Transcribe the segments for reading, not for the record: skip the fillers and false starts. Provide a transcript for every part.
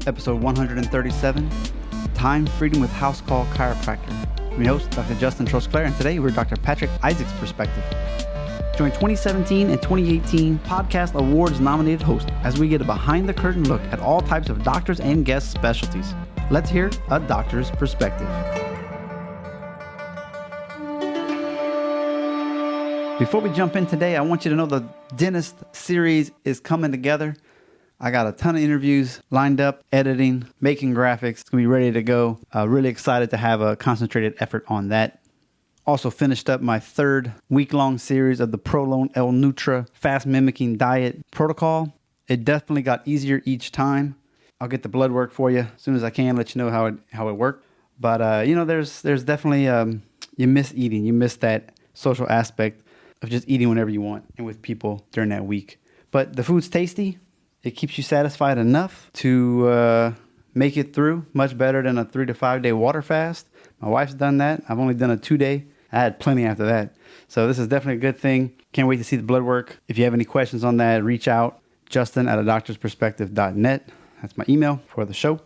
episode 137, Time Freedom with House Call Chiropractor. I'm your host, Dr. Justin Trosclair, and today we're Dr. Patrick Isaac's perspective. Join 2017 and 2018 Podcast Awards nominated host as we get a behind-the-curtain look at all types of doctors and guest specialties. Let's hear a doctor's perspective. Before we jump in today, I want you to know the dentist series is coming together. I got a ton of interviews lined up, editing, making graphics. It's going to be ready to go. Really excited to have a concentrated effort on that. Also finished up my third week-long series of the Prolone L Nutra fast mimicking diet protocol. It definitely got easier each time. I'll get the blood work for you as soon as I can, let you know how it worked. But there's definitely you miss eating. You miss that social aspect of just eating whenever you want and with people during that week. But the food's tasty. It keeps you satisfied enough to make it through, much better than a 3 to 5 day water fast. My wife's done that. I've only done a 2-day. I had plenty after that. So this is definitely a good thing. Can't wait to see the blood work. If you have any questions on that, reach out. Justin@adoctorsperspective.net. That's my email for the show.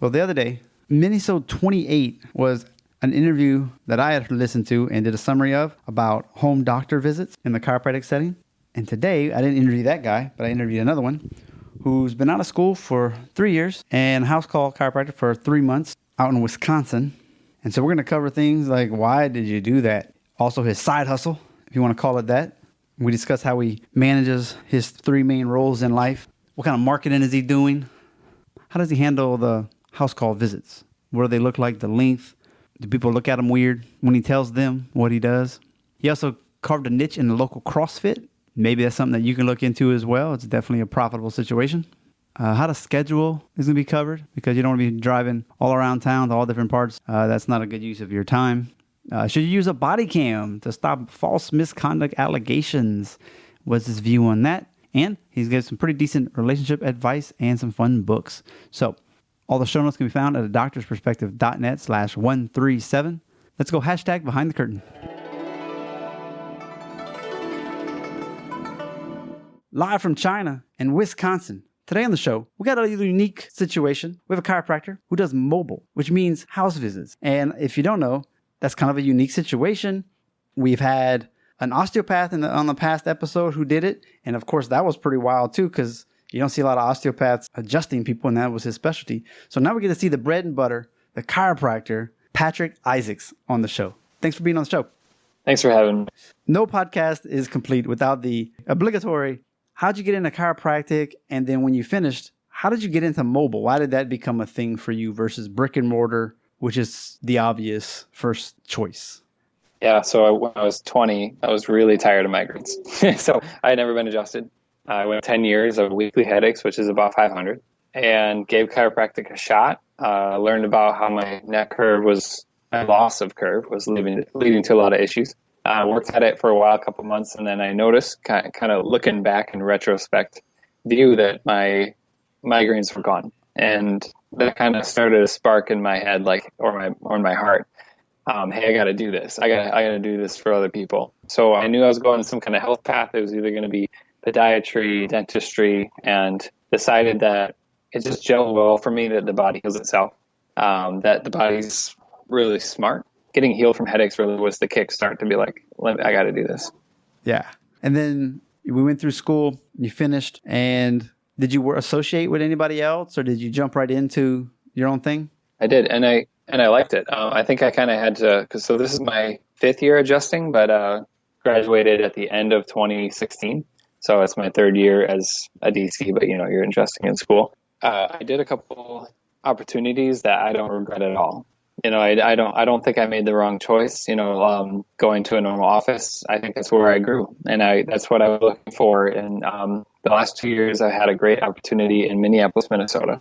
Well, the other day, Minisode 28 was an interview that I had listened to and did a summary of about home doctor visits in the chiropractic setting. And today, I didn't interview that guy, but I interviewed another one who's been out of school for 3 years and house call chiropractor for 3 months out in Wisconsin. And so we're going to cover things like, why did you do that? Also his side hustle, if you want to call it that. We discuss how he manages his 3 main roles in life. What kind of marketing is he doing? How does he handle the house call visits? What do they look like? The length? Do people look at him weird when he tells them what he does? He also carved a niche in the local CrossFit. Maybe that's something that you can look into as well. It's definitely a profitable situation. How to schedule is going to be covered because you don't want to be driving all around town to all different parts. That's not a good use of your time. Should you use a body cam to stop false misconduct allegations? What's his view on that? And he's got some pretty decent relationship advice and some fun books. So all the show notes can be found at adoctorsperspective.net/137. Let's go hashtag behind the curtain. Live from China and Wisconsin. Today on the show, we got a unique situation. We have a chiropractor who does mobile, which means house visits. And if you don't know, that's kind of a unique situation. We've had an osteopath on the past episode who did it. And of course, that was pretty wild too, because you don't see a lot of osteopaths adjusting people, and that was his specialty. So now we get to see the bread and butter, the chiropractor, Patrick Isaac's on the show. Thanks for being on the show. Thanks for having me. No podcast is complete without the obligatory, how'd you get into chiropractic? And then when you finished, how did you get into mobile? Why did that become a thing for you versus brick and mortar, which is the obvious first choice? Yeah, so when I was 20, I was really tired of migraines. So I had never been adjusted. I went 10 years of weekly headaches, which is about 500, and gave chiropractic a shot. Learned about how my neck curve my loss of curve was leading to a lot of issues. Worked at it for a while, a couple months, and then I noticed, kind of looking back in retrospect, view that my migraines were gone, and that kind of started a spark in my head, or in my heart. Hey, I got to do this. I got to do this for other people. So I knew I was going some kind of health path. It was either going to be podiatry, dentistry, and decided that it just gelled well for me that the body heals itself. That the body's really smart. Getting healed from headaches really was the kickstart to be like, I got to do this. Yeah. And then we went through school, you finished, and did you associate with anybody else, or did you jump right into your own thing? I did, and I liked it. I think I kind of had to, so this is my 5th year adjusting, but graduated at the end of 2016. So it's my 3rd year as a DC, but you're adjusting in school. I did a couple opportunities that I don't regret at all. I don't think I made the wrong choice. Going to a normal office, I think that's where I grew, and that's what I was looking for. And the last 2 years, I had a great opportunity in Minneapolis, Minnesota,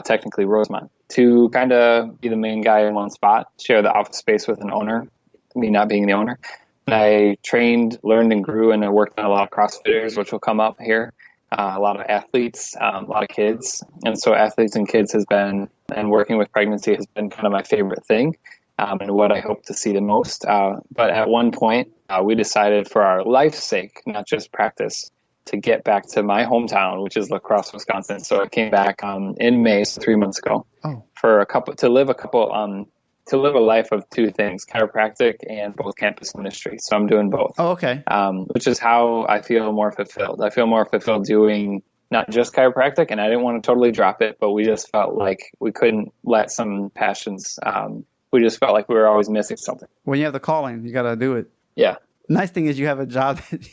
technically Rosemont, to kind of be the main guy in one spot, share the office space with an owner, me not being the owner. And I trained, learned, and grew, and I worked on a lot of CrossFitters, which will come up here. A lot of athletes, a lot of kids. And so athletes and kids and working with pregnancy has been kind of my favorite thing, and what I hope to see the most. But at one point, we decided for our life's sake, not just practice, to get back to my hometown, which is La Crosse, Wisconsin. So I came back in May, so 3 months ago, for to live a life of two things: chiropractic and both campus ministry. So I'm doing both. Oh, okay. Which is how I feel more fulfilled. I feel more fulfilled doing not just chiropractic, and I didn't want to totally drop it, but we just felt like we couldn't let some passions. We just felt like we were always missing something. When you have the calling, you got to do it. Yeah. Nice thing is you have a job that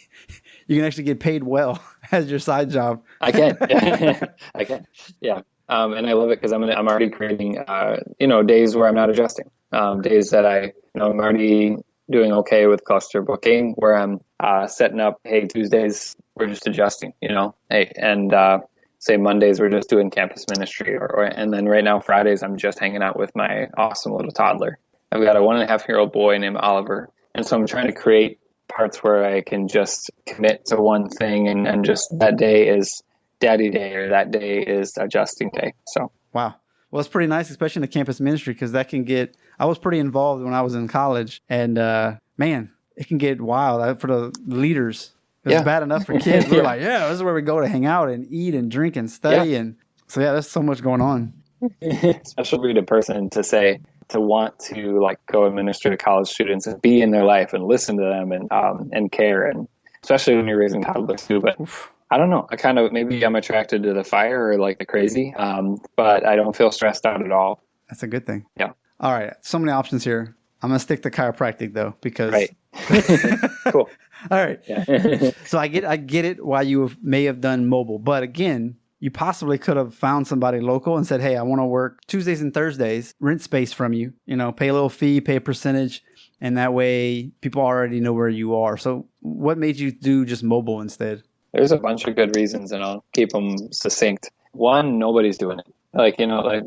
you can actually get paid well as your side job. I can. I can. Yeah. And I love it because I'm already creating, days where I'm not adjusting. Days that I'm already doing okay with cluster booking, where I'm setting up, hey, Tuesdays we're just adjusting, hey, and say Mondays we're just doing campus ministry, and then right now Fridays I'm just hanging out with my awesome little toddler. I've got a 1.5-year-old boy named Oliver, and so I'm trying to create parts where I can just commit to one thing, and just that day is daddy day, or that day is adjusting day. So wow. Well, it's pretty nice, especially in the campus ministry, because that can get, I was pretty involved when I was in college, and man, it can get wild for the leaders. It's bad enough for kids. We're like, this is where we go to hang out and eat and drink and study. And so, there's so much going on. Special breed of person to want to like go and minister to college students and be in their life and listen to them and care, and especially when you're raising toddlers too. But I don't know. Maybe I'm attracted to the fire or like the crazy, but I don't feel stressed out at all. That's a good thing. Yeah. All right. So many options here. I'm going to stick to chiropractic though, because. Right. Cool. All right. Yeah. So I get it why you may have done mobile, but again, you possibly could have found somebody local and said, hey, I want to work Tuesdays and Thursdays, rent space from you, pay a little fee, pay a percentage. And that way people already know where you are. So what made you do just mobile instead? There's a bunch of good reasons, and I'll keep them succinct. One, nobody's doing it. Like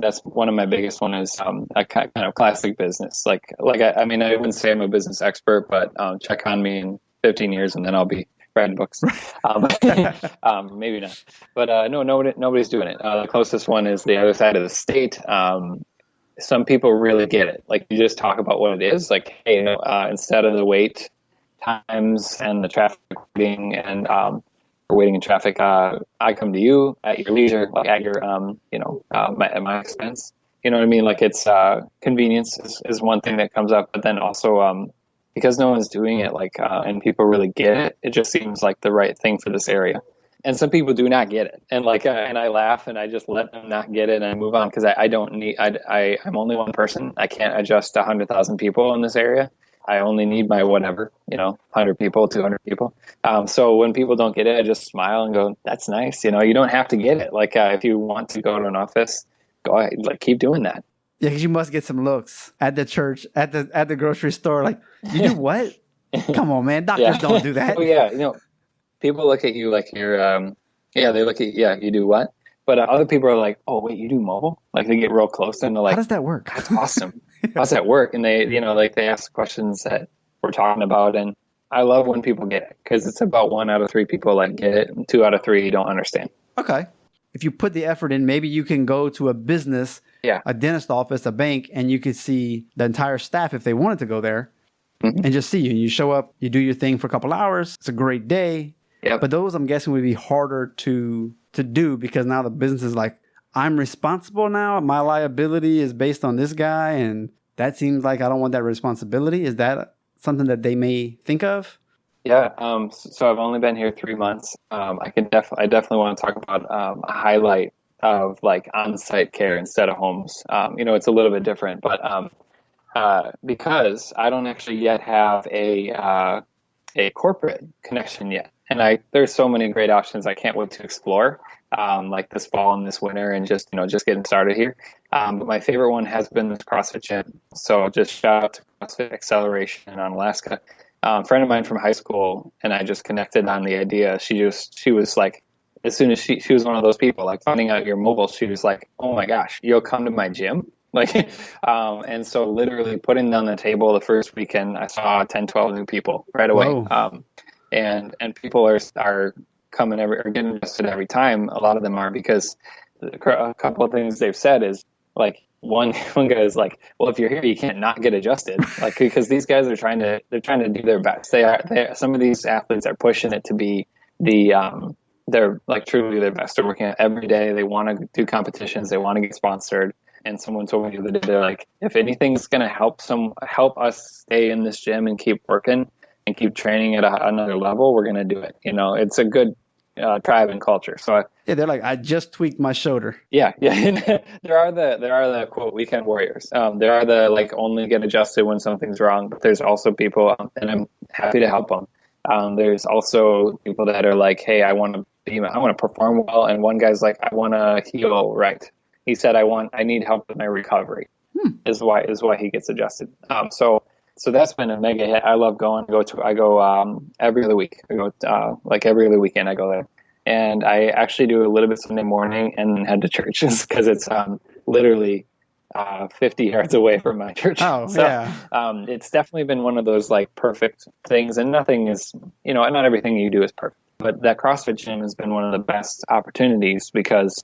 that's one of my biggest one is a kind of classic business. I wouldn't say I'm a business expert, but check on me in 15 years and then I'll be writing books. Maybe not. But no, nobody's doing it. The closest one is the other side of the state. Some people really get it. Like you just talk about what it is. Like, hey, instead of the wait times and the traffic waiting and waiting in traffic, I come to you at your leisure, like at your, at my expense. You know what I mean? Like it's convenience is one thing that comes up, but then also because no one's doing it, and people really get it, it just seems like the right thing for this area. And some people do not get it, and and I laugh and I just let them not get it and I move on because I don't need. I'm only one person. I can't adjust 100,000 people in this area. I only need my 100 people, 200 people. So when people don't get it, I just smile and go, that's nice. You don't have to get it. If you want to go to an office, go ahead, keep doing that. Yeah, because you must get some looks at the church, at the grocery store. Like, you do what? Come on, man. Doctors don't do that. Oh, yeah. People look at you like you're, they look at, you do what? But other people are like, oh, wait, you do mobile? Like they get real close and they're like, how does that work? That's awesome. How's that work? And they, they ask questions that we're talking about. And I love when people get it because it's about 1 out of 3 people that get it and 2 out of 3 don't understand. Okay. If you put the effort in, maybe you can go to a business, a dentist office, a bank, and you could see the entire staff if they wanted to go there and just see you. And you show up, you do your thing for a couple hours. It's a great day. Yep. But those, I'm guessing, would be harder to do because now the business is like, I'm responsible now. My liability is based on this guy. And that seems like I don't want that responsibility. Is that something that they may think of? Yeah. So I've only been here 3 months. I definitely want to talk about a highlight of on-site care instead of homes. It's a little bit different, but because I don't actually yet have a corporate connection yet. And there's so many great options I can't wait to explore, this fall and this winter and just getting started here. But my favorite one has been this CrossFit gym. So just shout out to CrossFit Acceleration on Alaska. A friend of mine from high school and I just connected on the idea. She was like, as soon as she was one of those people, finding out you're mobile, she was like, oh my gosh, you'll come to my gym? And so literally putting on the table the first weekend, I saw 10, 12 new people right away. And people are coming are getting adjusted every time. A lot of them are because a couple of things they've said is one guy is like, well, if you're here, you can't not get adjusted. Because these guys are trying to do their best. Some of these athletes are pushing it to be they're like truly their best. They're working out every day. They want to do competitions. They want to get sponsored. And someone told me the other day, they're like, if anything's going to help us stay in this gym and keep working and keep training at another level, we're going to do it. It's a good tribe and culture. So Yeah, they're like, I just tweaked my shoulder. yeah. there are the quote weekend warriors. There are the like only get adjusted when something's wrong, but there's also people, and I'm happy to help them. There's also people that are like, hey, I want to perform well, and one guy's like, I want to heal right. He said, I need help with my recovery. Is why he gets adjusted. So that's been a mega hit. I love going. I go every other week. I go like every other weekend. I go there, and I actually do a little bit Sunday morning and then head to churches because it's literally 50 yards away from my church. Oh, so, yeah. It's definitely been one of those like perfect things, and nothing is, not everything you do is perfect. But that CrossFit gym has been one of the best opportunities because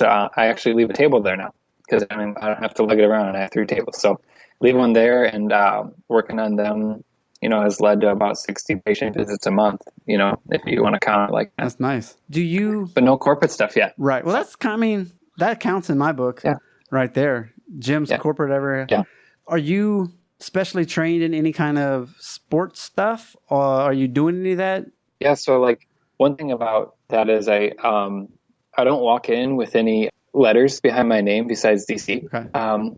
I actually leave a table there now because I don't have to lug it around, and I have 3 tables. So leave one there, and working on them, has led to about 60 patient visits a month, if you want to count it like that. That's nice. But no corporate stuff yet. Right. Well, that counts in my book. Yeah. Right there. Gyms, corporate area. Yeah. Are you specially trained in any kind of sports stuff, or are you doing any of that? Yeah. So like one thing about that is I don't walk in with any letters behind my name besides DC,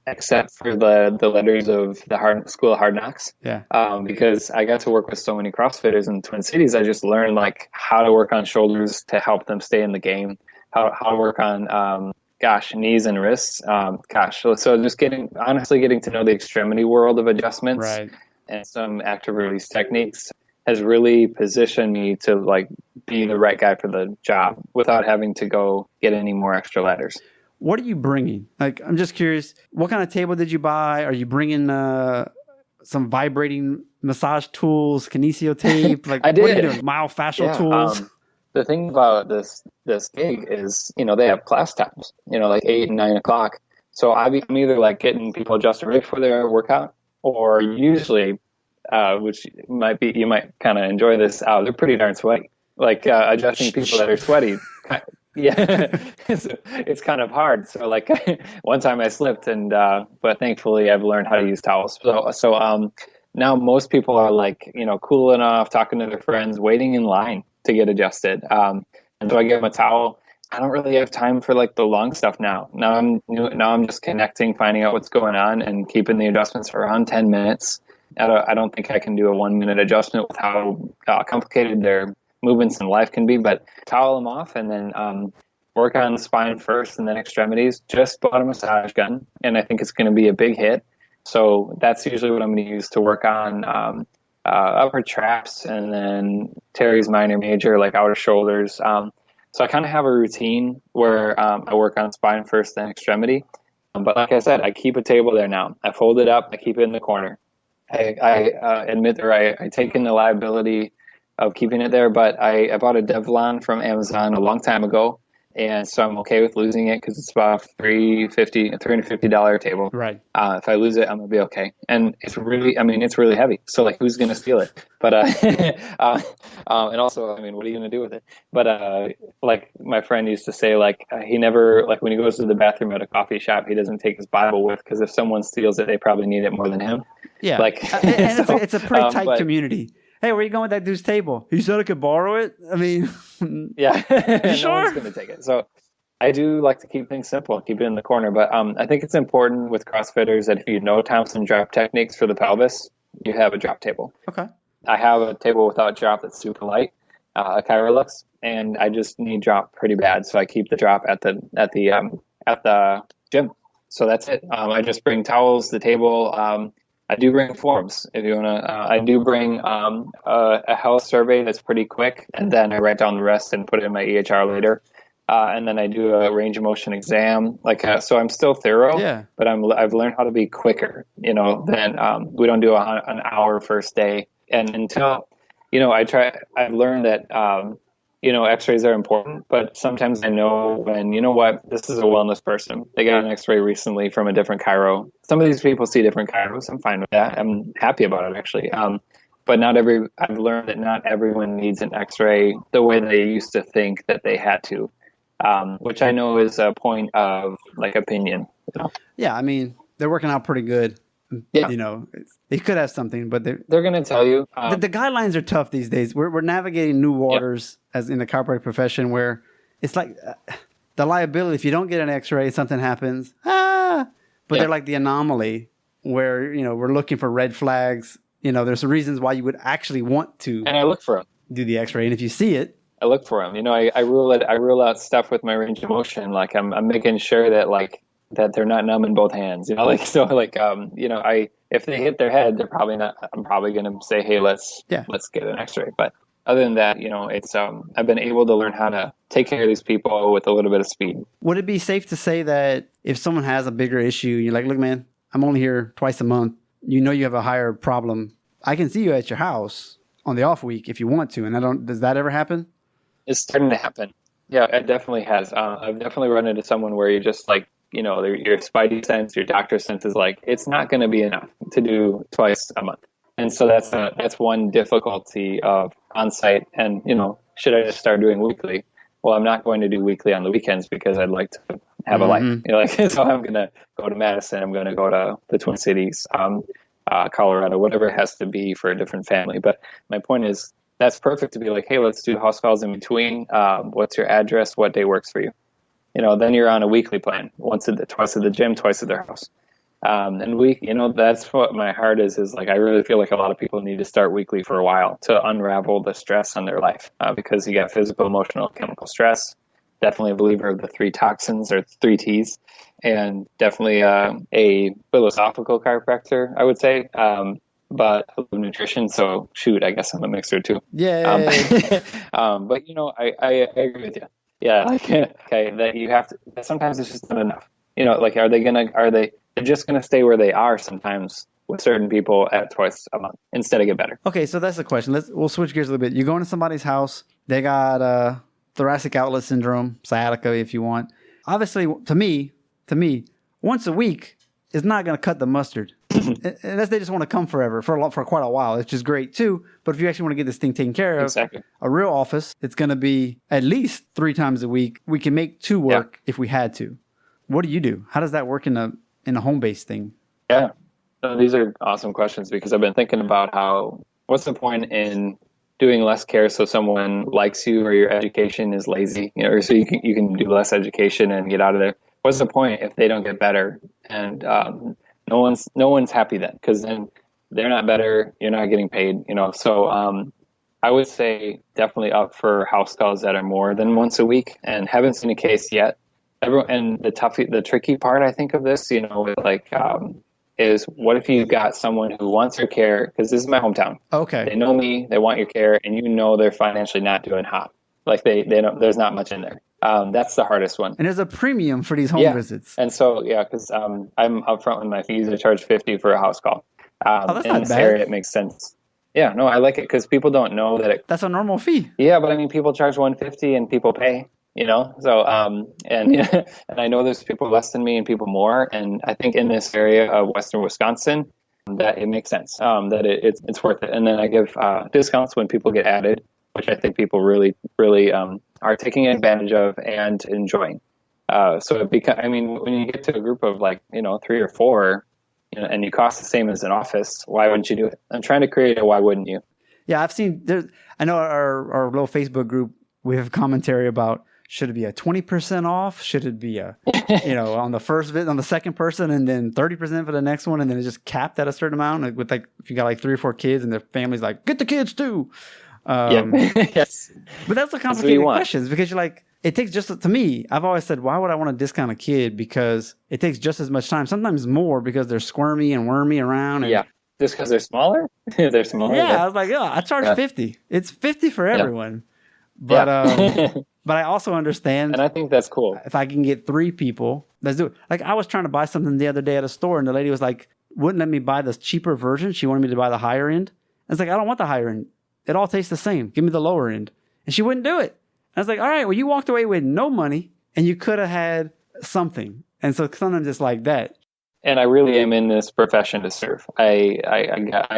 except for the letters of the School of Hard Knocks. Yeah. Because I got to work with so many CrossFitters in the Twin Cities, I just learned like how to work on shoulders to help them stay in the game, how to work on knees and wrists. So just getting to know the extremity world of adjustments, right, and some active release techniques has really positioned me to like be the right guy for the job without having to go get any more extra ladders. What are you bringing? Like, I'm just curious, what kind of table did you buy? Are you bringing some vibrating massage tools, kinesio tape? Like, I did. What are you doing? Myofascial tools? The thing about this gig is, they have class times, like 8 and 9 o'clock. So I'm either like getting people adjusted right before their workout, or usually, which you might kind of enjoy this. They're pretty darn sweaty. Like adjusting people that are sweaty. Yeah, it's kind of hard. So like one time I slipped, but thankfully I've learned how to use towels. So now most people are like, cooling off, talking to their friends, waiting in line to get adjusted. And so I give them a towel. I don't really have time for like the long stuff now. Now I'm just connecting, finding out what's going on, and keeping the adjustments for around 10 minutes. I don't think I can do a 1-minute adjustment with how complicated their movements in life can be, but towel them off and then work on the spine first and then extremities, just bought a massage gun, and I think it's going to be a big hit. So that's usually what I'm going to use to work on upper traps, and then Terry's minor major, like outer shoulders. So I kind of have a routine where I work on spine first, then extremity. But like I said, I keep a table there now. I fold it up, I keep it in the corner. I admit that I take in the liability of keeping it there, but I bought a Devlon from Amazon a long time ago, and so I'm okay with losing it because it's about $350 table. Right. If I lose it, I'm gonna be okay. And it's really heavy. So like, who's gonna steal it? But and also, what are you gonna do with it? But like my friend used to say, like he never, like when he goes to the bathroom at a coffee shop, he doesn't take his Bible with, because if someone steals it, they probably need it more than him. Yeah. Like, and it's a pretty tight community. Hey, where are you going with that dude's table? He said I could borrow it. Yeah, sure? No one's going to take it. So I do like to keep things simple, keep it in the corner. But I think it's important with CrossFitters that if you know Thompson drop techniques for the pelvis, you have a drop table. Okay. I have a table without drop that's super light, a Chirolux, and I just need drop pretty bad, so I keep the drop at the gym. So that's it. I just bring towels, the table. I do bring forms if you want to. I do bring a health survey that's pretty quick, and then I write down the rest and put it in my EHR later. And then I do a range of motion exam. So I'm still thorough, but I've learned how to be quicker. Than we don't do an hour first day, and until I've learned that X-rays are important, but sometimes I know when, this is a wellness person. They got an X-ray recently from a different chiro. Some of these people see different chiros. I'm fine with that. I'm happy about it, actually. but I've learned that not everyone needs an x-ray the way they used to think that they had to, which I know is a point of like opinion. Yeah, I mean, they're working out pretty good. Yeah. They could have something, but they're going to tell you. The guidelines are tough these days. We're navigating new waters as in the chiropractic profession, where it's like the liability. If you don't get an x-ray, something happens. But they're like the anomaly where, we're looking for red flags. There's reasons why you would actually want to. And I look for them. Do the x-ray. And if you see it, I look for them. I rule out stuff with my range of motion. Like I'm making sure that that they're not numb in both hands. If they hit their head, they're probably not. I'm probably going to say, hey, let's get an x-ray. But other than that, it's I've been able to learn how to take care of these people with a little bit of speed. Would it be safe to say that if someone has a bigger issue, you're like, look, man, I'm only here twice a month. You have a higher problem. I can see you at your house on the off week if you want to. And does that ever happen? It's starting to happen. Yeah, it definitely has. I've definitely run into someone where you're just like, your spidey sense, your doctor sense is like, it's not going to be enough to do twice a month. And so that's one difficulty of on-site. And, should I just start doing weekly? Well, I'm not going to do weekly on the weekends because I'd like to have a life. So I'm going to go to Madison. I'm going to go to the Twin Cities, Colorado, whatever it has to be for a different family. But my point is, that's perfect to be like, hey, let's do house calls in between. What's your address? What day works for you? Then you're on a weekly plan, twice at the gym, twice at their house. And that's what my heart is like, I really feel like a lot of people need to start weekly for a while to unravel the stress on their life, because you got physical, emotional, chemical stress. Definitely a believer of the 3 toxins or 3 T's, and definitely a philosophical chiropractor, I would say. But I love nutrition, so shoot, I guess I'm a mixer too. Yeah. But I agree with you. Yeah, that you have to. Sometimes it's just not enough. They're just gonna stay where they are sometimes with certain people at twice a month instead of get better. Okay, so that's the question. We'll switch gears a little bit. You go into somebody's house, they got thoracic outlet syndrome, sciatica, if you want. Obviously, to me, once a week is not going to cut the mustard. Unless they just want to come forever for quite a while, which is great too. But if you actually want to get this thing taken care of, a real office, it's going to be at least 3 times a week. We can make 2 work if we had to. What do you do? How does that work in a home-based thing? Yeah, so these are awesome questions, because I've been thinking about what's the point in doing less care so someone likes you, or your education is lazy, or so you can do less education and get out of there. What's the point if they don't get better? And no one's happy then, because then they're not better, you're not getting paid, So I would say definitely up for house calls that are more than once a week, and haven't seen a case yet. And the tricky part, I think, of this, is what if you've got someone who wants your care, because this is my hometown. Okay. They know me, they want your care, and they're financially not doing hot. Like they don't, there's not much in there. That's the hardest one. And there's a premium for these home visits. And so, because I'm upfront with my fees. I charge $50 for a house call. That's in not this bad. area, it makes sense. Yeah, no, I like it because people don't know that that's a normal fee. Yeah, but I mean, people charge $150 and people pay. So and I know there's people less than me and people more, and I think in this area of Western Wisconsin that it makes sense, that it's worth it. And then I give discounts when people get added, which I think people really are taking advantage of and enjoying. So when you get to a group of 3 or 4, and you cost the same as an office, why wouldn't you do it? I'm trying to create a why wouldn't you? Yeah, I know our little Facebook group, we have commentary about, should it be a 20% off? Should it be on the first visit, on the second person, and then 30% for the next one, and then it's just capped at a certain amount? With if you got 3 or 4 kids and their family's like, get the kids too. Yes. But that's the complicated questions, because you're like, it takes to me, I've always said, why would I want to discount a kid? Because it takes just as much time, sometimes more, because they're squirmy and wormy around. And, just because they're smaller? They're smaller. Yeah, I was like, I charge 50. It's 50 for everyone. But but I also understand. And I think that's cool. If I can get 3 people, let's do it. I was trying to buy something the other day at a store, and the lady was like, wouldn't let me buy the cheaper version. She wanted me to buy the higher end. I was like, I don't want the higher end. It all tastes the same. Give me the lower end. And she wouldn't do it. I was like, all right, well, you walked away with no money, and you could have had something. And so sometimes it's like that. And I really am in this profession to serve. I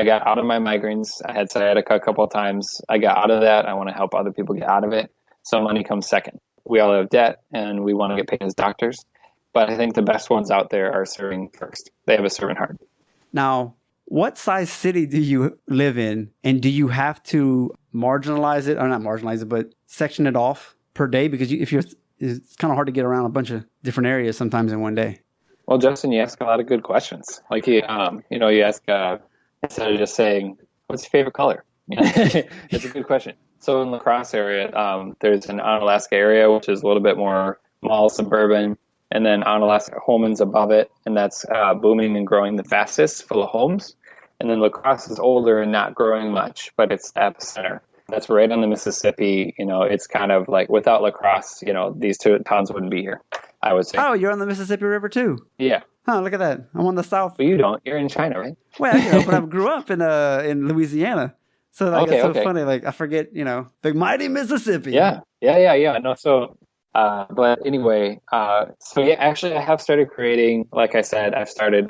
got out of my migraines. I had sciatica a couple of times. I got out of that. I want to help other people get out of it. So money comes second. We all have debt and we want to get paid as doctors. But I think the best ones out there are serving first. They have a servant heart. Now, what size city do you live in? And do you have to marginalize it, or not marginalize it, but section it off per day? Because it's kind of hard to get around a bunch of different areas sometimes in one day. Well, Justin, you ask a lot of good questions. Like you ask instead of just saying, "What's your favorite color?" It's a good question. So in La Crosse area, there's an Onalaska area, which is a little bit more mall suburban, and then Onalaska Holman's above it, and that's booming and growing the fastest, full of homes. And then La Crosse is older and not growing much, but it's the epicenter. That's right on the Mississippi. It's kind of like without La Crosse, these two towns wouldn't be here, I would say. Oh, you're on the Mississippi River too? Yeah. Huh, look at that. I'm on the south. But you don't. You're in China, right? Well, but I grew up in Louisiana. So it's so funny. Like I forget, the mighty Mississippi. Yeah. No, so, but anyway, so yeah, actually I have started creating, like I said, I've started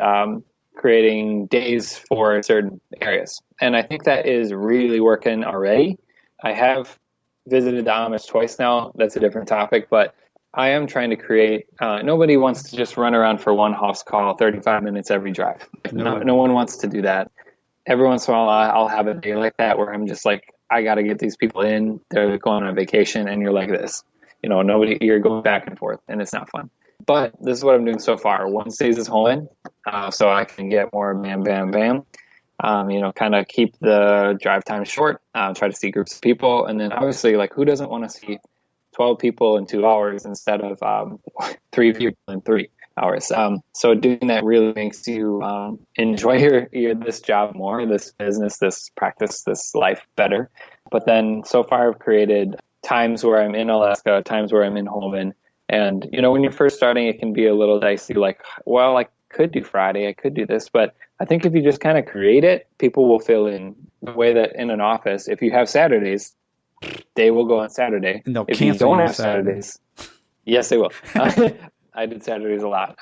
creating days for certain areas. And I think that is really working already. I have visited the Amish twice now. That's a different topic, but I am trying to create, nobody wants to just run around for one house call 35 minutes every drive. No one wants to do that. Every once in a while, I'll have a day like that where I'm just like, I got to get these people in. They're going on vacation and you're like this, you're going back and forth and it's not fun. But this is what I'm doing so far. Wednesdays is home in, so I can get more bam, bam, bam. Kind of keep the drive time short, try to see groups of people. And then obviously, like, who doesn't want to see 12 people in 2 hours instead of 3 people in 3 hours? So doing that really makes you enjoy this job more, this business, this practice, this life better. But then so far I've created times where I'm in Alaska, times where I'm in Holman. And, when you're first starting, it can be a little dicey, like, well, I could do Friday, I could do this. But I think if you just kind of create it, people will fill in the way that in an office, if you have Saturdays, they will go on Saturday. And they'll if you cancel don't your have Saturdays, yes, they will. I did Saturdays a lot,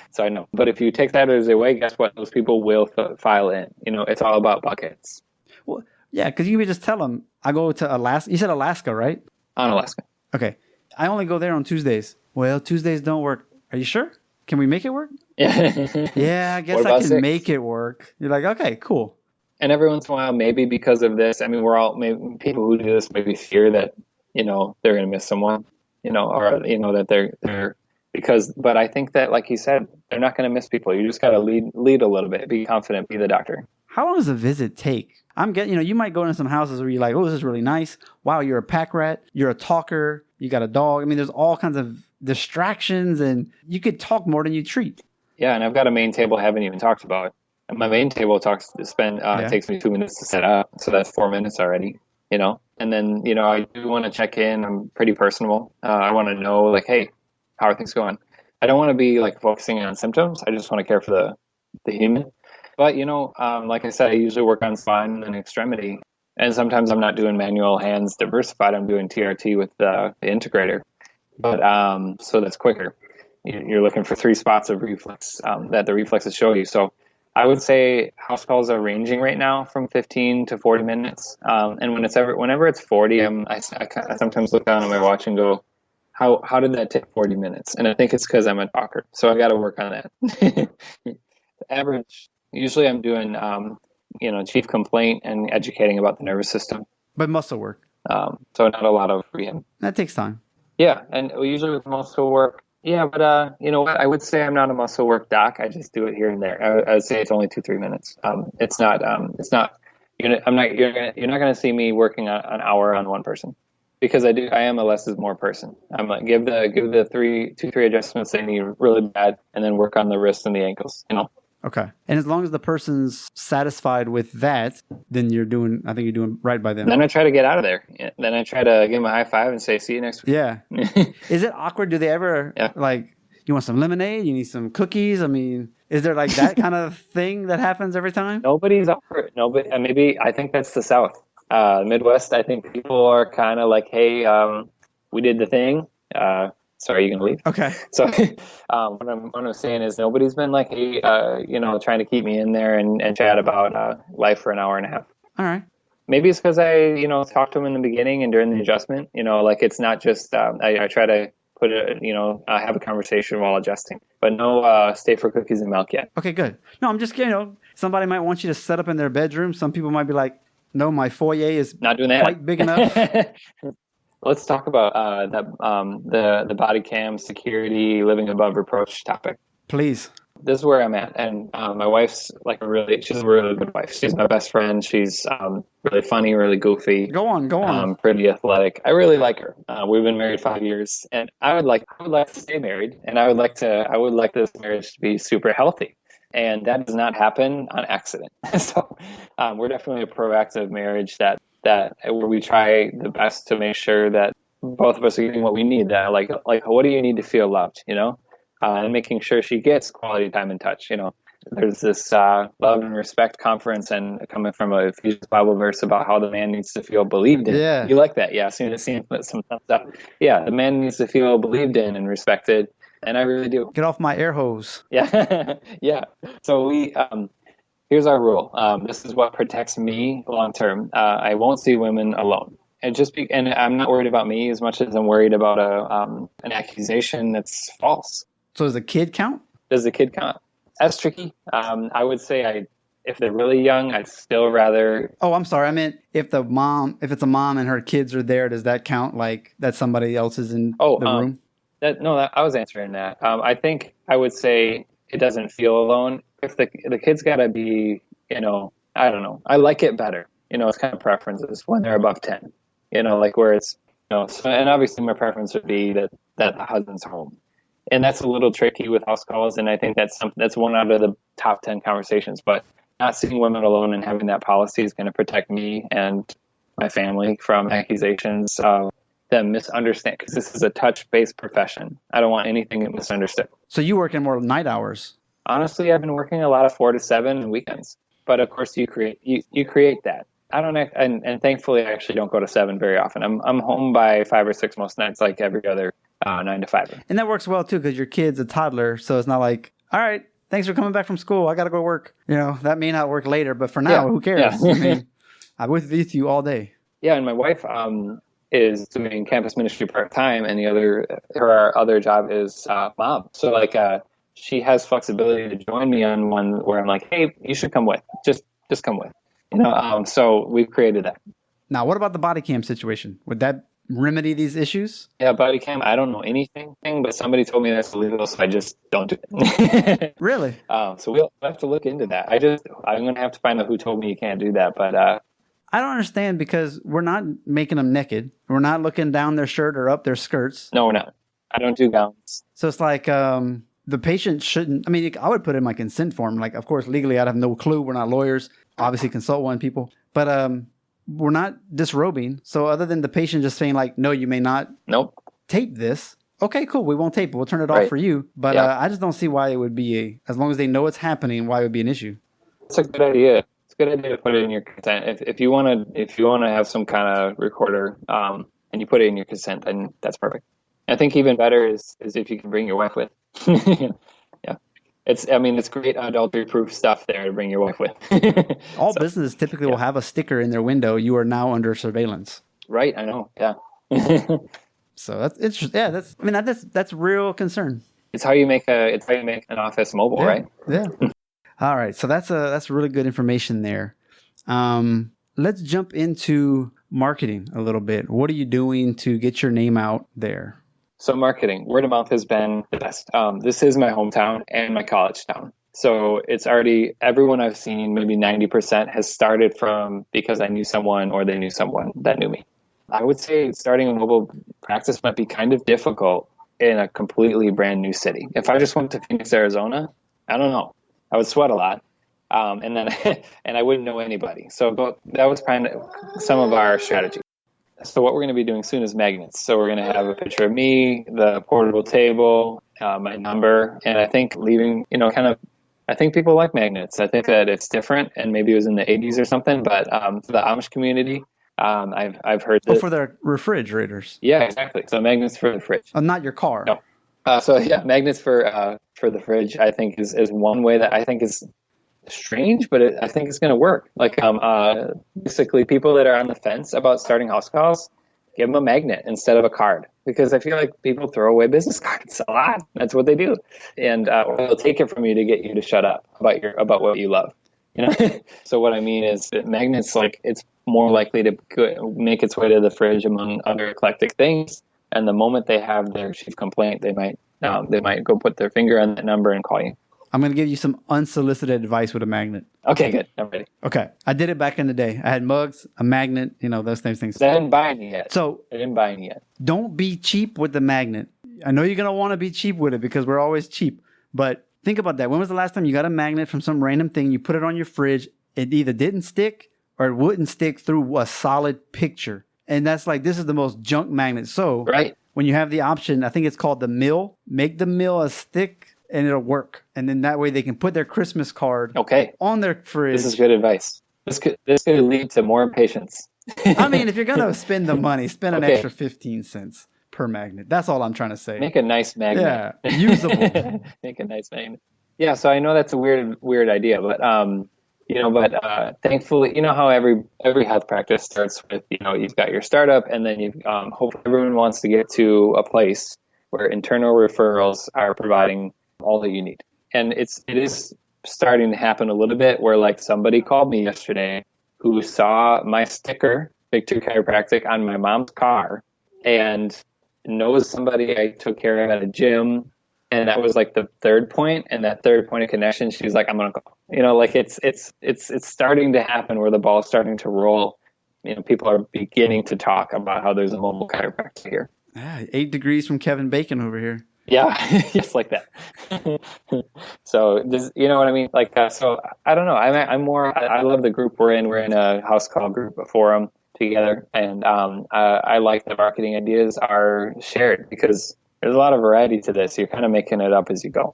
so I know. But if you take Saturdays away, guess what? Those people will file in. It's all about buckets. Well, yeah, because you could just tell them, I go to Alaska. You said Alaska, right? On Alaska. Okay. I only go there on Tuesdays. Well, Tuesdays don't work. Are you sure? Can we make it work? Yeah. Yeah, I guess I can make it work. You're like, okay, cool. And every once in a while, maybe because of this, I mean, people who do this maybe fear that, they're going to miss someone, or, that they're but I think that, like you said, they're not going to miss people. You just got to lead a little bit, be confident, be the doctor. How long does a visit take? I'm getting, you might go into some houses where you're like, oh, this is really nice. Wow, you're a pack rat. You're a talker. You got a dog. I mean, there's all kinds of distractions and you could talk more than you treat. Yeah. And I've got a main table I haven't even talked about. And my main table takes me 2 minutes to set up. So that's 4 minutes already, and then, I do want to check in. I'm pretty personable. I want to know, like, hey, how are things going? I don't want to be like focusing on symptoms. I just want to care for the human. But, like I said, I usually work on spine and extremity. And sometimes I'm not doing manual hands diversified. I'm doing TRT with the integrator. But so that's quicker. You're looking for 3 spots of reflex that the reflexes show you. So I would say house calls are ranging right now from 15 to 40 minutes. And whenever it's 40, I sometimes look down at my watch and go, how did that take 40 minutes? And I think it's because I'm a talker. So I got to work on that. The average, usually I'm doing, chief complaint and educating about the nervous system. But muscle work. So not a lot of rehab. That takes time. Yeah. And usually with muscle work, yeah, but you know what? I would say I'm not a muscle work doc. I just do it here and there. I would say it's only 2-3 minutes. It's not. You're not going to see me working an hour on one person. Because I am a less is more person. I'm like, give the 2-3 adjustments they need really bad, and then work on the wrists and the ankles. Okay. And as long as the person's satisfied with that, then I think you're doing right by them. Then I try to get out of there. Yeah. Then I try to give them a high five and say, see you next week. Yeah. Is it awkward? Do they ever you want some lemonade? You need some cookies? I mean, is there like that kind of thing that happens every time? Nobody's awkward. Nobody. Maybe I think that's the South. Midwest, I think people are kind of like, hey, we did the thing. Sorry, you gonna leave? Okay. So what I'm saying is nobody's been like, hey, trying to keep me in there and chat about life for an hour and a half. All right. Maybe it's because talked to them in the beginning and during the adjustment. Like it's not just I try to put it, have a conversation while adjusting, but no stay for cookies and milk yet. Okay, good. No, I'm just, somebody might want you to set up in their bedroom. Some people might be like, no, my foyer is Not doing that. quite big enough. Let's talk about the body cam security living above reproach topic. Please. This is where I'm at, and my wife's she's a really good wife. She's my best friend. She's really funny, really goofy. Go on. Pretty athletic. I really like her. We've been married 5 years, and I would like to stay married, and I would like this marriage to be super healthy, and that does not happen on accident. So we're definitely a proactive marriage that where we try the best to make sure that both of us are getting what we need. That like what do you need to feel loved? And making sure she gets quality time and touch. There's this love and respect conference, and coming from a Ephesians Bible verse about how the man needs to feel believed in. Yeah. You like that? Yeah, I've seen some stuff. Yeah, the man needs to feel believed in and respected, and I really do. Get off my air hose. Yeah, yeah. So here's our rule. This is what protects me long term. I won't see women alone. And I'm not worried about me as much as I'm worried about an accusation that's false. So does the kid count? Does the kid count? That's tricky. I would say if they're really young, I'd still rather. Oh, I'm sorry. I meant if it's a mom and her kids are there, does that count like that somebody else is in the room? I was answering that. I think I would say it doesn't feel alone. If the kid's got to be, I don't know. I like it better. It's kind of preferences when they're above 10. Like where it's, so, and obviously my preference would be that the husband's home. And that's a little tricky with house calls, and I think that's one out of the top 10 conversations. But not seeing women alone and having that policy is going to protect me and my family from accusations of them misunderstanding, because this is a touch-based profession. I don't want anything misunderstood. So you work in more night hours? Honestly, I've been working a lot of 4 to 7 and weekends. But of course, you create that. I don't, and thankfully, I actually don't go to 7 very often. I'm home by 5 or 6 most nights, like every other 9 to 5. And that works well too, because your kid's a toddler, so it's not like, all right, thanks for coming back from school. I got to go to work. That may not work later, but for now, who cares? Yeah. I mean, I'm with you all day. Yeah, and my wife is doing campus ministry part time, and her other job is mom. So she has flexibility to join me on one where I'm like, hey, you should come with. Just come with. So we've created that. Now, what about the body cam situation? Would that remedy these issues? Yeah, body cam, I don't know anything, but somebody told me that's illegal, so I just don't do it. Really? So we'll have to look into that. I'm going to have to find out who told me you can't do that, but I don't understand, because we're not making them naked. We're not looking down their shirt or up their skirts. No, we're not. I don't do gowns. So it's like the patient shouldn't. I mean, I would put in my consent form. Like, of course, legally, I'd have no clue. We're not lawyers. Obviously, consult one people. But we're not disrobing. So other than the patient just saying like, no, you may not tape this. Okay, cool. We won't tape it. We'll turn it off for you. But I just don't see why it would be as long as they know it's happening, why it would be an issue. It's a good idea. It's a good idea to put it in your consent. If you want to have some kind of recorder and you put it in your consent, then that's perfect. I think even better is if you can bring your wife with. Yeah. It's great adultery-proof stuff there to bring your wife with. All businesses typically will have a sticker in their window. You are now under surveillance. Right. I know. Yeah. So that's interesting. Yeah. That's real concern. It's how you make an office mobile, right? Yeah. All right. So that's really good information there. Let's jump into marketing a little bit. What are you doing to get your name out there? So marketing, word of mouth has been the best. This is my hometown and my college town. So it's already, everyone I've seen, maybe 90% has started from because I knew someone or they knew someone that knew me. I would say starting a mobile practice might be kind of difficult in a completely brand new city. If I just went to Phoenix, Arizona, I don't know. I would sweat a lot. And I wouldn't know anybody. So that was kind of some of our strategy. So what we're going to be doing soon is magnets. So we're going to have a picture of me, the portable table, my number, and I think I think people like magnets. I think that it's different, and maybe it was in the 80s or something, but for the Amish community, I've heard Oh, that. for their refrigerators. Yeah, exactly. So magnets for the fridge. Oh, not your car. No. So yeah, magnets for the fridge, I think is one way that I think is strange, but I think it's going to work. Like, basically, people that are on the fence about starting house calls, give them a magnet instead of a card, because I feel like people throw away business cards a lot. That's what they do, and or they'll take it from you to get you to shut up about what you love. You know. So what I mean is that magnets, like, it's more likely to make its way to the fridge among other eclectic things. And the moment they have their chief complaint, they might go put their finger on that number and call you. I'm going to give you some unsolicited advice with a magnet. Okay, good. I'm ready. Okay. I did it back in the day. I had mugs, a magnet, those things. I didn't buy any yet. So I didn't buy any yet. Don't be cheap with the magnet. I know you're going to want to be cheap with it because we're always cheap. But think about that. When was the last time you got a magnet from some random thing, you put it on your fridge, it either didn't stick or it wouldn't stick through a solid picture? And that's like, this is the most junk magnet. So right. When you have the option, I think it's called the mill, make the mill a stick and it'll work. And then that way they can put their Christmas card on their fridge. This is good advice. This could lead to more patience. I mean, if you're going to spend the money, spend an extra 15 cents per magnet. That's all I'm trying to say. Make a nice magnet. Yeah, usable. Make a nice magnet. Yeah, so I know that's a weird idea, but thankfully, you know how every health practice starts with, you've got your startup, and then you hopefully everyone wants to get to a place where internal referrals are providing all that you need. And it is starting to happen a little bit where, like, somebody called me yesterday who saw my sticker, Victor Chiropractic, on my mom's car and knows somebody I took care of at a gym. And that was like the third point, and that third point of connection, she's like, I'm going to go. Like, it's starting to happen where the ball is starting to roll. People are beginning to talk about how there's a mobile chiropractor here. 8 degrees from Kevin Bacon over here. Yeah, just like that. So, you know what I mean? Like, so I don't know. I love the group we're in. We're in a house call group, a forum together. And I like the marketing ideas are shared because there's a lot of variety to this. You're kind of making it up as you go.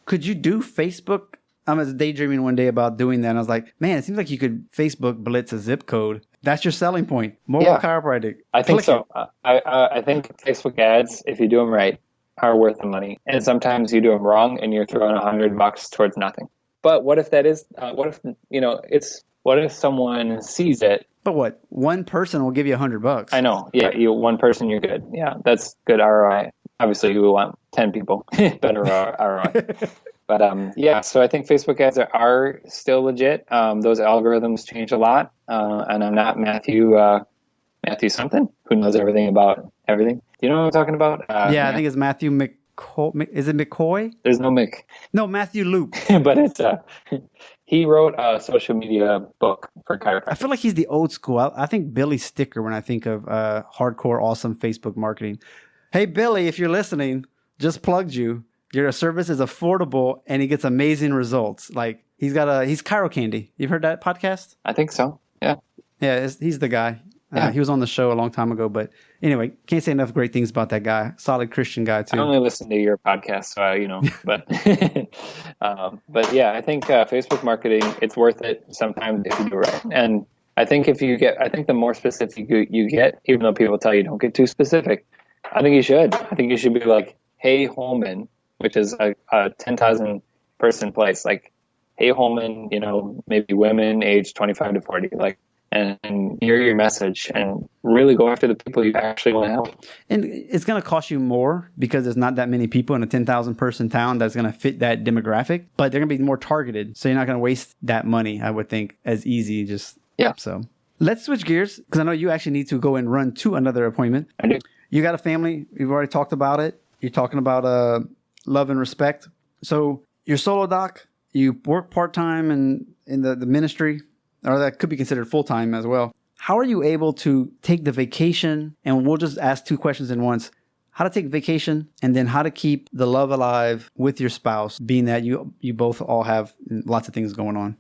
Could you do Facebook? I was daydreaming one day about doing that. And I was like, man, it seems like you could Facebook blitz a zip code. That's your selling point. Mobile chiropractic. I think so. I think Facebook ads, if you do them right, are worth the money. And sometimes you do them wrong and you're throwing $100 towards nothing. But what if that is, what if someone sees it? But what? One person will give you $100. I know. Yeah. One person, you're good. Yeah. That's good ROI. Obviously, you want 10 people, better ROI. But so I think Facebook ads are still legit. Those algorithms change a lot. And I'm not Matthew something who knows everything about everything. Do you know what I'm talking about? I think it's Matthew McCoy. Is it McCoy? There's no Mick. No, Matthew Luke. But it's he wrote a social media book for chiropractic. I feel like he's the old school. I think Billy Sticker when I think of hardcore, awesome Facebook marketing. Hey, Billy, if you're listening, just plugged you. Your service is affordable and he gets amazing results. Like he's Chiro Candy. You've heard that podcast? I think so. Yeah. Yeah, he's the guy. He was on the show a long time ago, but anyway, can't say enough great things about that guy. Solid Christian guy too. I only listen to your podcast, so but yeah, I think Facebook marketing, it's worth it sometimes if you do it right. And I think the more specific you get, even though people tell you don't get too specific, I think you should. I think you should be like, hey, Holman, which is a 10,000 person place. Like, hey, Holman, maybe women age 25 to 40, like, and hear your message and really go after the people you actually want to help. And it's going to cost you more because there's not that many people in a 10,000 person town that's going to fit that demographic, but they're going to be more targeted. So you're not going to waste that money, I would think, as easy. So let's switch gears because I know you actually need to go and run to another appointment. I do. You got a family. You've already talked about it. You're talking about love and respect. So you're solo doc. You work part-time in the ministry, or that could be considered full-time as well. How are you able to take the vacation? And we'll just ask 2 questions in once. How to take vacation and then how to keep the love alive with your spouse, being that you both all have lots of things going on.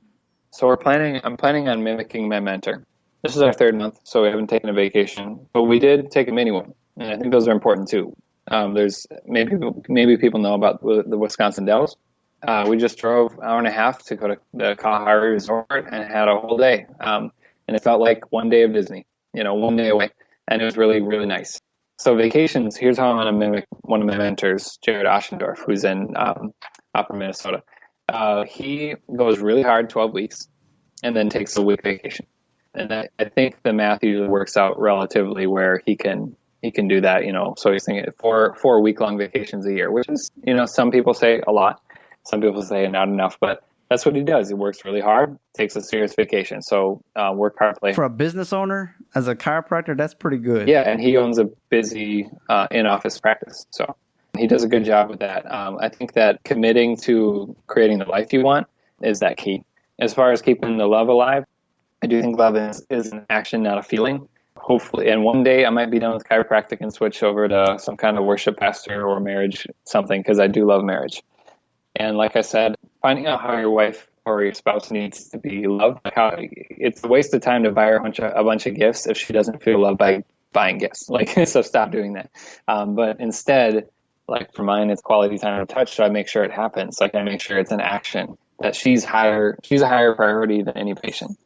So I'm planning on mimicking my mentor. This is our 3rd month, so we haven't taken a vacation, but we did take a mini one. And I think those are important too. There's maybe people know about the Wisconsin Dells. We just drove an hour and a half to go to the Kalahari Resort and had a whole day. And it felt like one day of Disney. one day away. And it was really, really nice. So vacations, here's how I'm going to mimic one of my mentors, Jared Oschendorf, who's in upper Minnesota. He goes really hard, 12 weeks, and then takes a week vacation. And I think the math usually works out relatively where he can do that, so he's thinking four week-long vacations a year, which is, some people say a lot. Some people say not enough, but that's what he does. He works really hard, takes a serious vacation. So work hard, play. For a business owner, as a chiropractor, that's pretty good. Yeah, and he owns a busy in-office practice. So he does a good job with that. I think that committing to creating the life you want is that key. As far as keeping the love alive, I do think love is an action, not a feeling. Hopefully, and one day I might be done with chiropractic and switch over to some kind of worship pastor or marriage something, because I do love marriage. And like I said, finding out how your wife or your spouse needs to be loved, it's a waste of time to buy her a bunch of gifts if she doesn't feel loved by buying gifts. So stop doing that. But instead, like for mine, it's quality time and touch. So I make sure it happens. Like I make sure it's an action, that she's a higher priority than any patient,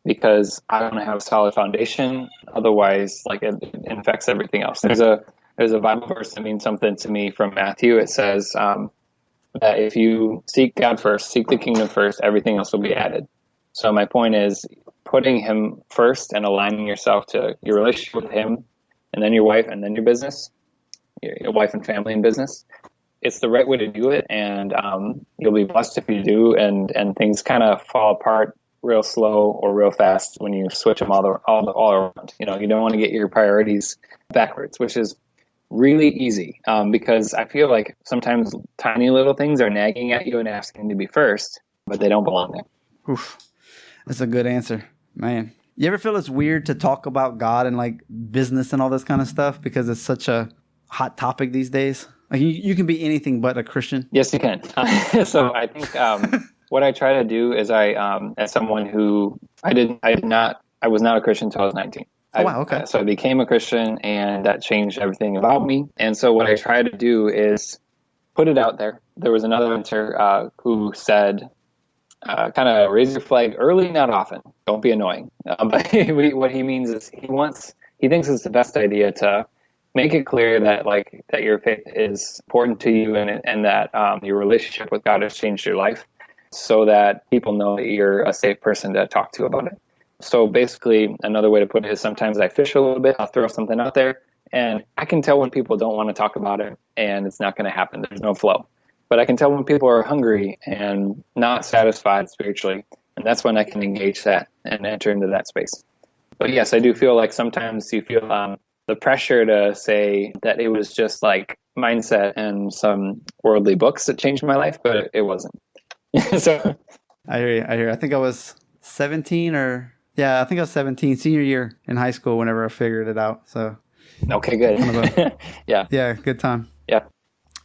because I don't have a solid foundation. Otherwise, it infects everything else. There's a Bible verse that means something to me from Matthew. It says that if you seek God first, seek the kingdom first, everything else will be added. So my point is putting him first and aligning yourself to your relationship with him, and then your wife, and then your business, your wife and family and business. It's the right way to do it, and you'll be blessed if you do, and things kind of fall apart real slow or real fast when you switch them all around. You don't want to get your priorities backwards, which is really easy, because I feel like sometimes tiny little things are nagging at you and asking to be first, but they don't belong there. Oof. That's a good answer, man. You ever feel it's weird to talk about God and business and all this kind of stuff because it's such a hot topic these days? Like you can be anything but a Christian. Yes, you can. So I think what I try to do is as someone who I was not a Christian until I was 19. Oh, wow, okay. So I became a Christian, and that changed everything about me. And so what I try to do is put it out there. There was another mentor who said, kind of raise your flag early, not often. Don't be annoying. But what he means is he thinks it's the best idea to make it clear that that your faith is important to you, and that your relationship with God has changed your life, so that people know that you're a safe person to talk to about it. So basically, another way to put it is sometimes I fish a little bit. I'll throw something out there, and I can tell when people don't want to talk about it, and it's not going to happen. There's no flow. But I can tell when people are hungry and not satisfied spiritually, and that's when I can engage that and enter into that space. But yes, I do feel like sometimes you feel the pressure to say that it was just mindset and some worldly books that changed my life, but it wasn't. So I hear you. I think I was 17 senior year in high school whenever I figured it out. So okay, good. Yeah, good time. Yeah.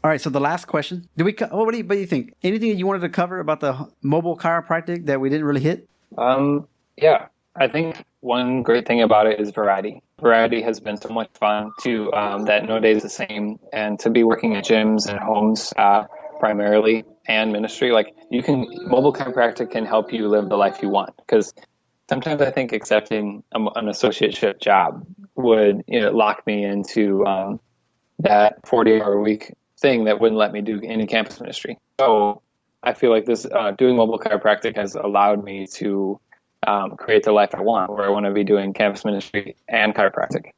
All right, so the last question. What do you think? Anything you wanted to cover about the mobile chiropractic that we didn't really hit? Yeah. I think one great thing about it is variety. Variety has been so much fun too, that no day is the same, and to be working at gyms and homes primarily, and ministry, mobile chiropractic can help you live the life you want. Because sometimes I think accepting an associateship job would lock me into that 40-hour-a-week thing that wouldn't let me do any campus ministry. So I feel like this doing mobile chiropractic has allowed me to create the life I want, where I want to be doing campus ministry and chiropractic.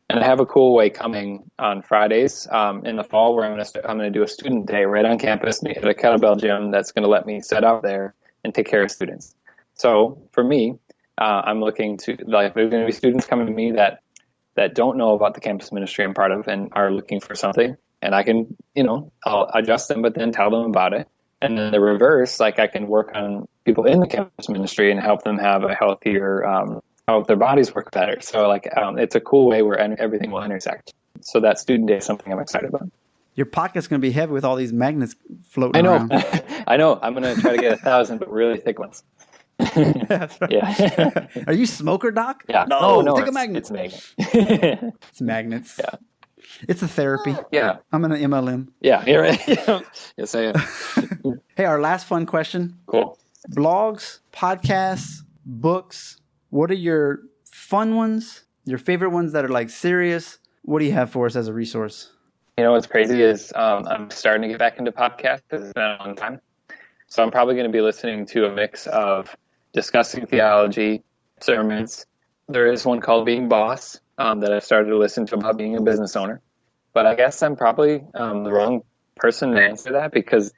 And I have a cool way coming on Fridays in the fall, where I'm going to do a student day right on campus at a kettlebell gym that's going to let me set out there and take care of students. So for me, I'm looking to there's going to be students coming to me that don't know about the campus ministry I'm part of and are looking for something, and I can I'll adjust them, but then tell them about it. And then the reverse, I can work on people in the campus ministry and help them have a healthier, help their bodies work better. So it's a cool way where everything will intersect. So that student day is something I'm excited about. Your pocket's going to be heavy with all these magnets floating around. I know. I'm going to try to get 1,000, but really thick ones. That's right. Yeah. Are you smoker, Doc? Yeah. No, take a magnet. It's magnet. It's magnets. Yeah. It's a therapy. Yeah. I'm an MLM. Yeah, you're right. Yes, I am. Hey, our last fun question. Cool. Blogs, podcasts, books. What are your fun ones, your favorite ones that are like serious. What do you have for us as a resource? You know what's crazy is I'm starting to get back into podcasts because it's been a long time. So I'm probably going to be listening to a mix of discussing theology, sermons. There is one called Being Boss that I've started to listen to about being a business owner. But I guess I'm probably the wrong person to answer that because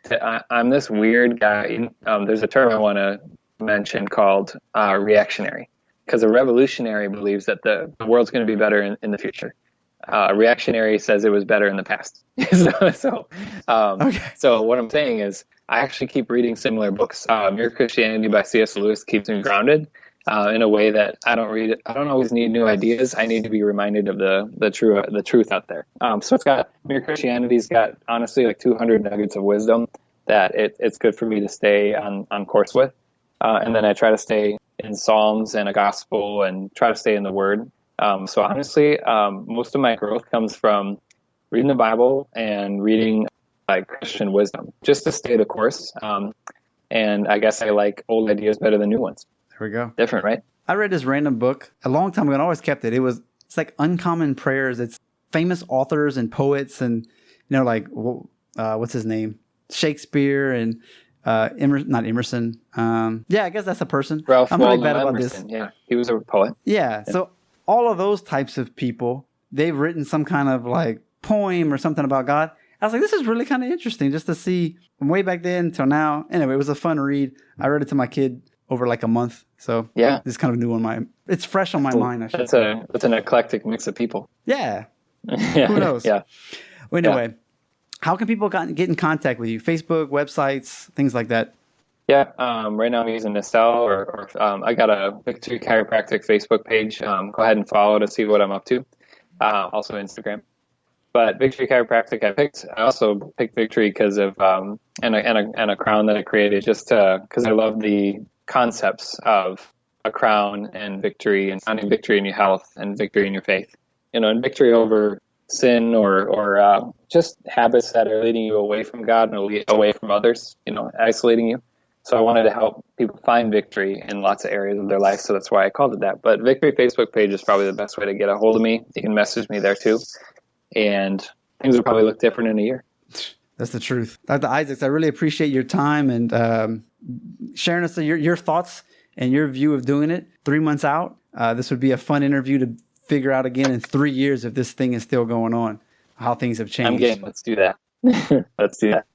I'm this weird guy. There's a term I want to mention called reactionary, because a revolutionary believes that the world's going to be better in the future. A reactionary says it was better in the past. So what I'm saying is I actually keep reading similar books. Mere Christianity by C.S. Lewis keeps me grounded in a way that I don't always need new ideas. I need to be reminded of the truth out there. So it's got Mere Christianity's got honestly like 200 nuggets of wisdom that it's good for me to stay on course with. And then I try to stay in Psalms and a gospel and try to stay in the Word. So honestly, most of my growth comes from reading the Bible and reading like Christian wisdom just to stay the course. And I guess I like old ideas better than new ones. There we go. Different, right? I read this random book a long time ago and always kept it. It's like Uncommon Prayers. It's famous authors and poets and, like, what's his name? Shakespeare and not Emerson. I guess that's a person. Ralph I'm Waldo really bad about Emerson. this. Yeah, he was a poet. Yeah, so all of those types of people, they've written some kind of like poem or something about God. I was like, this is really kind of interesting just to see from way back then till now. Anyway, it was a fun read. I read it to my kid over like a month. So yeah, it's kind of new it's fresh on my mind. I should say. It's an eclectic mix of people. Yeah. Yeah. Who knows? Yeah. Well, anyway, how can people get in contact with you? Facebook, websites, things like that. Yeah. Right now I'm using Estelle or I got a Victory Chiropractic Facebook page. Go ahead and follow to see what I'm up to. Also Instagram. But Victory Chiropractic, I also picked Victory because of and a crown that I created just because I love the concepts of a crown and victory and finding victory in your health and victory in your faith. And victory over sin or just habits that are leading you away from God and away from others. Isolating you. So I wanted to help people find victory in lots of areas of their life. So that's why I called it that. But Victory Facebook page is probably the best way to get a hold of me. You can message me there too. And things will probably look different in a year. That's the truth. Dr. Isaacs, I really appreciate your time and sharing us your thoughts and your view of doing it 3 months out. This would be a fun interview to figure out again in 3 years if this thing is still going on, how things have changed. I'm game. Let's do that. Let's do that.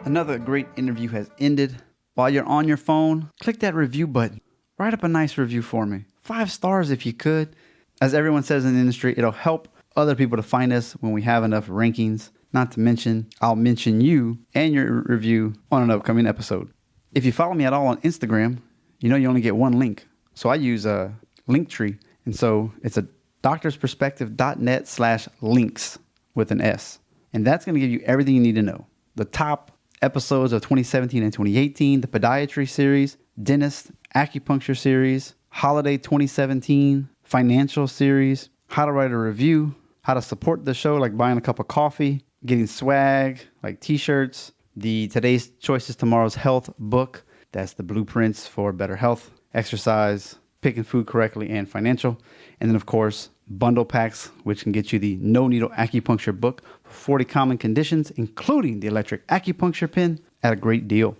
Another great interview has ended. While you're on your phone, click that review button. Write up a nice review for me. 5 stars if you could. As everyone says in the industry, it'll help other people to find us when we have enough rankings. Not to mention, I'll mention you and your review on an upcoming episode. If you follow me at all on Instagram, you only get one link. So I use a Linktree. And so it's a doctorsperspective.net/links with an S. And that's going to give you everything you need to know. The top episodes of 2017 and 2018, the podiatry series, dentist, acupuncture series, holiday 2017, financial series, how to write a review, how to support the show, like buying a cup of coffee, getting swag, like t-shirts, the Today's Choices, Tomorrow's Health book. That's the blueprints for better health, exercise, picking food correctly, and financial. And then, of course, bundle packs, which can get you the No Needle Acupuncture book for 40 common conditions, including the electric acupuncture pin at a great deal.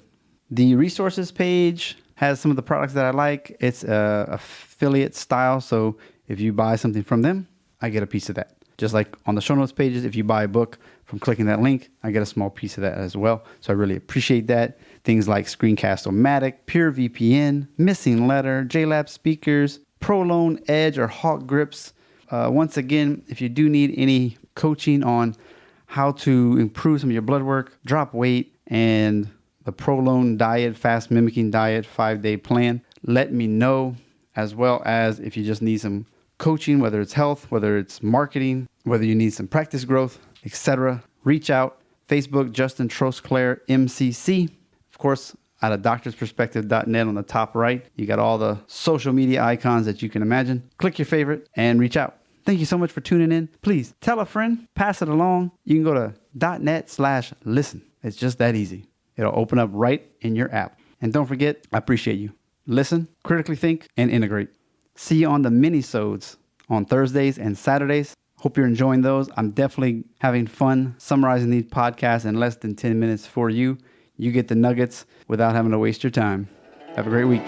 The resources page has some of the products that I like. It's affiliate style, so if you buy something from them, I get a piece of that. Just like on the show notes pages, if you buy a book from clicking that link, I get a small piece of that as well. So I really appreciate that. Things like Screencast-O-Matic, Pure VPN, Missing Letter, JLab speakers, Prolone, Edge, or Hawk grips. Once again, if you do need any coaching on how to improve some of your blood work, drop weight, and the Prolone diet, fast mimicking diet, 5-day plan, let me know. As well as if you just need some coaching, whether it's health, whether it's marketing, whether you need some practice growth, etc. Reach out. Facebook, Justin Trosclair, MCC. Of course, at a doctorsperspective.net on the top right, you got all the social media icons that you can imagine. Click your favorite and reach out. Thank you so much for tuning in. Please tell a friend, pass it along. You can go to .net/listen. It's just that easy. It'll open up right in your app. And don't forget, I appreciate you. Listen, critically think, and integrate. See you on the mini-sodes on Thursdays and Saturdays. Hope you're enjoying those. I'm definitely having fun summarizing these podcasts in less than 10 minutes for you. You get the nuggets without having to waste your time. Have a great week.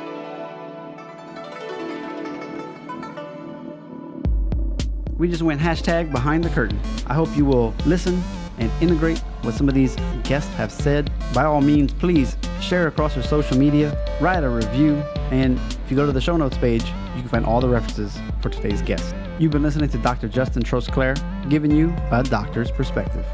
We just went #behind the curtain. I hope you will listen and integrate what some of these guests have said. By all means, please share across your social media, write a review, and if you go to the show notes page, you can find all the references for today's guest. You've been listening to Dr. Justin Trosclair, giving you a doctor's perspective.